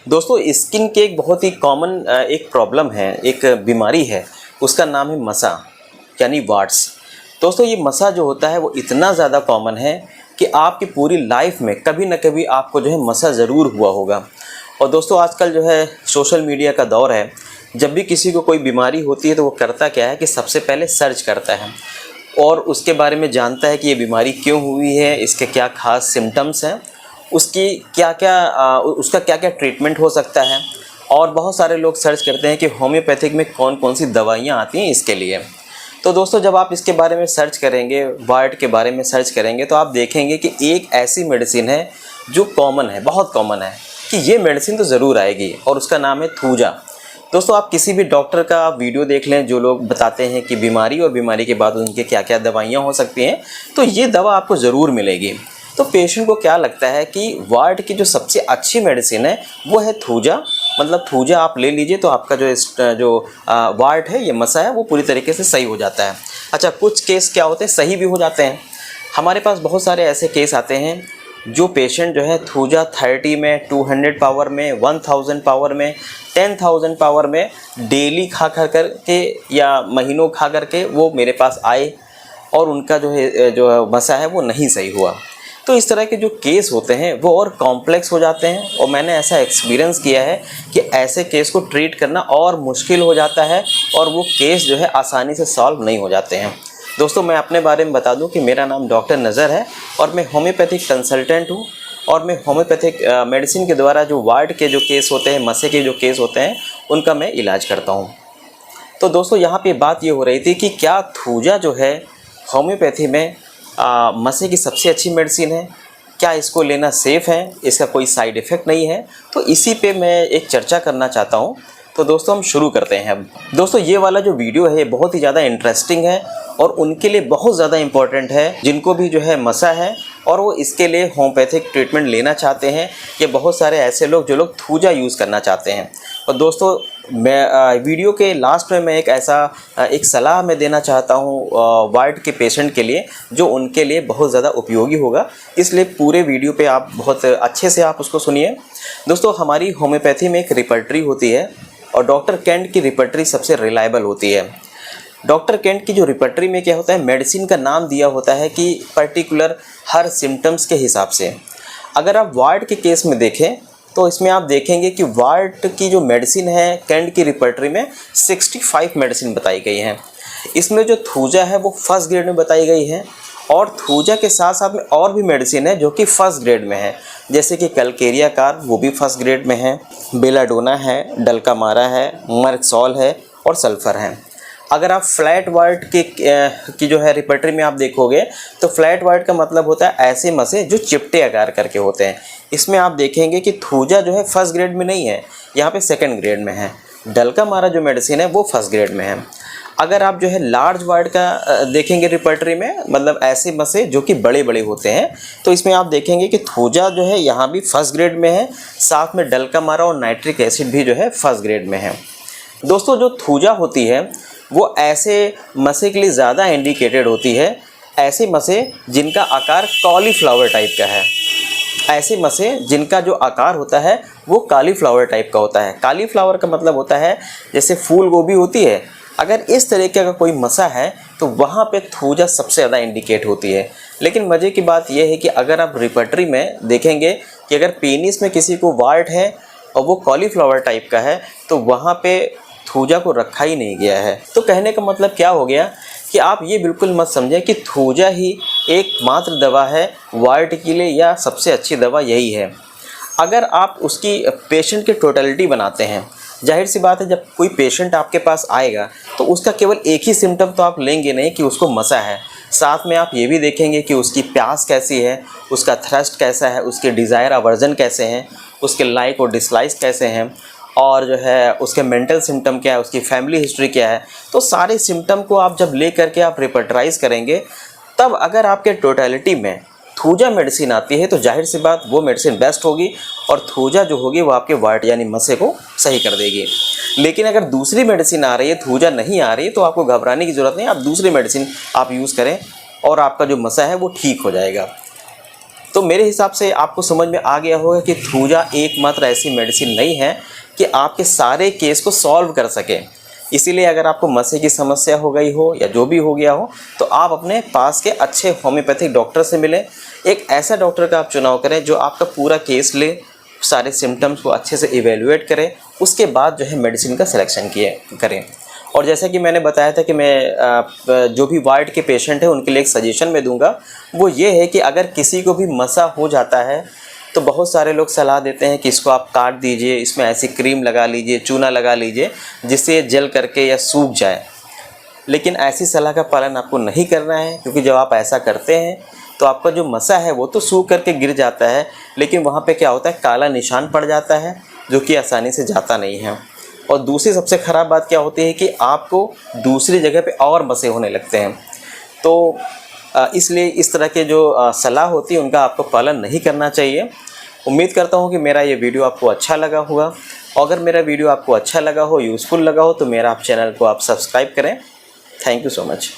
दोस्तों स्किन के एक बहुत ही कॉमन एक प्रॉब्लम है, एक बीमारी है, उसका नाम है मसा यानी वार्ट्स। दोस्तों ये मसा जो होता है वो इतना ज़्यादा कॉमन है कि आपकी पूरी लाइफ में कभी ना कभी आपको जो है मसा ज़रूर हुआ होगा। और दोस्तों आजकल जो है सोशल मीडिया का दौर है, जब भी किसी को कोई बीमारी होती है तो वो करता क्या है कि सबसे पहले सर्च करता है और उसके बारे में जानता है कि ये बीमारी क्यों हुई है, इसके क्या ख़ास सिम्टम्स हैं, उसकी उसका क्या क्या ट्रीटमेंट हो सकता है। और बहुत सारे लोग सर्च करते हैं कि होम्योपैथिक में कौन कौन सी दवाइयाँ आती हैं इसके लिए। तो दोस्तों जब आप इसके बारे में सर्च करेंगे, वार्ट के बारे में सर्च करेंगे, तो आप देखेंगे कि एक ऐसी मेडिसिन है जो कॉमन है, बहुत कॉमन है, कि ये मेडिसिन तो ज़रूर आएगी और उसका नाम है थूजा। दोस्तों आप किसी भी डॉक्टर का वीडियो देख लें जो लोग बताते हैं कि बीमारी और बीमारी के बाद उनके क्या क्या दवाइयाँ हो सकती हैं, तो ये दवा आपको ज़रूर मिलेगी। तो पेशेंट को क्या लगता है कि वार्ट की जो सबसे अच्छी मेडिसिन है वो है थूजा, मतलब थूजा आप ले लीजिए तो आपका जो वार्ट है, ये मसा है, वो पूरी तरीके से सही हो जाता है। अच्छा, कुछ केस क्या होते हैं, सही भी हो जाते हैं। हमारे पास बहुत सारे ऐसे केस आते हैं जो पेशेंट जो है थूजा 30 में, 200 पावर में, 1000 पावर में, 10,000 पावर में डेली खा करके या महीनों खा करके वो मेरे पास आए और उनका जो मसा है वो नहीं सही हुआ। तो इस तरह के जो केस होते हैं वो और कॉम्प्लेक्स हो जाते हैं और मैंने ऐसा एक्सपीरियंस किया है कि ऐसे केस को ट्रीट करना और मुश्किल हो जाता है और वो केस जो है आसानी से सॉल्व नहीं हो जाते हैं। दोस्तों मैं अपने बारे में बता दूं कि मेरा नाम डॉक्टर नज़र है और मैं होम्योपैथिक कंसल्टेंट हूं और मैं होम्योपैथिक मेडिसिन के द्वारा जो वार्ड के जो केस होते हैं, मसे के जो केस होते हैं, उनका मैं इलाज करता हूं। तो दोस्तों यहाँ पे बात ये हो रही थी कि क्या थूजा जो है होम्योपैथी में मसे की सबसे अच्छी मेडिसिन है, क्या इसको लेना सेफ़ है, इसका कोई साइड इफ़ेक्ट नहीं है। तो इसी पे मैं एक चर्चा करना चाहता हूँ। तो दोस्तों हम शुरू करते हैं। अब दोस्तों ये वाला जो वीडियो है बहुत ही ज़्यादा इंटरेस्टिंग है और उनके लिए बहुत ज़्यादा इम्पॉर्टेंट है जिनको भी जो है मसा है और वो इसके लिए होम्योपैथिक ट्रीटमेंट लेना चाहते हैं, या बहुत सारे ऐसे लोग जो लोग थूजा यूज़ करना चाहते हैं। और दोस्तों मैं वीडियो के लास्ट में मैं एक सलाह मैं देना चाहता हूँ वार्ड के पेशेंट के लिए, जो उनके लिए बहुत ज़्यादा उपयोगी होगा, इसलिए पूरे वीडियो पे आप बहुत अच्छे से आप उसको सुनिए। दोस्तों हमारी होम्योपैथी में एक रिपर्टरी होती है और डॉक्टर केंट की रिपर्टरी सबसे रिलायबल होती है। डॉक्टर केंट की जो रिपर्टरी में क्या होता है, मेडिसिन का नाम दिया होता है कि पर्टिकुलर हर सिम्टम्स के हिसाब से। अगर आप वार्ड के केस में देखें तो इसमें आप देखेंगे कि वार्ड की जो मेडिसिन है केंट की रिपर्टरी में 65 मेडिसिन बताई गई हैं। इसमें जो थूजा है वो फर्स्ट ग्रेड में बताई गई है और थूजा के साथ साथ में और भी मेडिसिन है जो कि फर्स्ट ग्रेड में है, जैसे कि कलकेरिया कार, वो भी फर्स्ट ग्रेड में है, बेलाडोना है, डल्कामारा है, मर्कसॉल है और सल्फ़र है। अगर आप फ्लैट वार्ट की जो है रिपर्टरी में आप देखोगे तो फ्लैट वार्ट का मतलब होता है ऐसे मसे जो चिपटे आकार करके होते हैं। इसमें आप देखेंगे कि थूजा जो है फर्स्ट ग्रेड में नहीं है, यहाँ पे सेकंड ग्रेड में है। डल्कामारा जो मेडिसिन है वो फर्स्ट ग्रेड में है। अगर आप जो है लार्ज वार्ड का देखेंगे रिपर्टरी में, मतलब ऐसे मसे जो कि बड़े बड़े होते हैं, तो इसमें आप देखेंगे कि थूजा जो है यहाँ भी फर्स्ट ग्रेड में है, साथ में डल्कामारा और नाइट्रिक एसिड भी जो है फर्स्ट ग्रेड में है। दोस्तों जो थूजा होती है वो ऐसे मसे के लिए ज़्यादा इंडिकेटेड होती है, ऐसे मसे जिनका आकार कॉलीफ्लावर टाइप का है, ऐसे मसे जिनका जो आकार होता है वो कालीफ्लावर टाइप का होता है। कालीफ्लावर का मतलब होता है जैसे फूल गोभी होती है, अगर इस तरीके का कोई मसा है तो वहाँ पे थूजा सबसे ज़्यादा इंडिकेट होती है। लेकिन मज़े की बात यह है कि अगर आप रिपर्टरी में देखेंगे कि अगर पेनिस में किसी को वार्ट है और वो कॉलीफ्लावर टाइप का है तो वहाँ पे थूजा को रखा ही नहीं गया है। तो कहने का मतलब क्या हो गया कि आप ये बिल्कुल मत समझें कि थूजा ही एकमात्र दवा है वार्ट के लिए या सबसे अच्छी दवा यही है। अगर आप उसकी पेशेंट की टोटलिटी बनाते हैं, जाहिर सी बात है जब कोई पेशेंट आपके पास आएगा तो उसका केवल एक ही सिम्टम तो आप लेंगे नहीं कि उसको मसा है, साथ में आप ये भी देखेंगे कि उसकी प्यास कैसी है, उसका थ्रस्ट कैसा है, उसके डिज़ायर अवर्जन कैसे हैं, उसके लाइक और डिसलाइक कैसे हैं, और जो है उसके मेंटल सिम्टम क्या है, उसकी फैमिली हिस्ट्री क्या है। तो सारे सिम्टम को आप जब ले करके आप रिपर्टराइज करेंगे, तब अगर आपके टोटलिटी में थूजा मेडिसिन आती है तो जाहिर सी बात वो मेडिसिन बेस्ट होगी और थूजा जो होगी वो आपके वार्ट यानी मसे को सही कर देगी। लेकिन अगर दूसरी मेडिसिन आ रही है, थूजा नहीं आ रही है, तो आपको घबराने की ज़रूरत नहीं, आप दूसरी मेडिसिन आप यूज़ करें और आपका जो मसा है वो ठीक हो जाएगा। तो मेरे हिसाब से आपको समझ में आ गया होगा कि थूजा एकमात्र ऐसी मेडिसिन नहीं है कि आपके सारे केस को सॉल्व कर सके। इसीलिए अगर आपको मसे की समस्या हो गई हो या जो भी हो गया हो, तो आप अपने पास के अच्छे होम्योपैथिक डॉक्टर से मिलें। एक ऐसा डॉक्टर का आप चुनाव करें जो आपका पूरा केस ले, सारे सिम्टम्स को अच्छे से इवेल्युएट करें, उसके बाद जो है मेडिसिन का सिलेक्शन करें। और जैसा कि मैंने बताया था कि मैं जो भी वार्ड के पेशेंट हैं उनके लिए एक सजेशन मैं दूंगा, वो ये है कि अगर किसी को भी मसा हो जाता है तो बहुत सारे लोग सलाह देते हैं कि इसको आप काट दीजिए, इसमें ऐसी क्रीम लगा लीजिए, चूना लगा लीजिए जिससे जल करके या सूख जाए। लेकिन ऐसी सलाह का पालन आपको नहीं करना है, क्योंकि जब आप ऐसा करते हैं तो आपका जो मसा है वो तो सूख करके गिर जाता है, लेकिन वहाँ पे क्या होता है, काला निशान पड़ जाता है जो कि आसानी से जाता नहीं है। और दूसरी सबसे ख़राब बात क्या होती है कि आपको दूसरी जगह पे और मसे होने लगते हैं। तो इसलिए इस तरह के जो सलाह होती है उनका आपको पालन नहीं करना चाहिए। उम्मीद करता हूँ कि मेरा ये वीडियो आपको अच्छा लगा होगा। अगर मेरा वीडियो आपको अच्छा लगा हो, यूज़फुल लगा हो, तो मेरा आप चैनल को आप सब्सक्राइब करें। Thank you so much.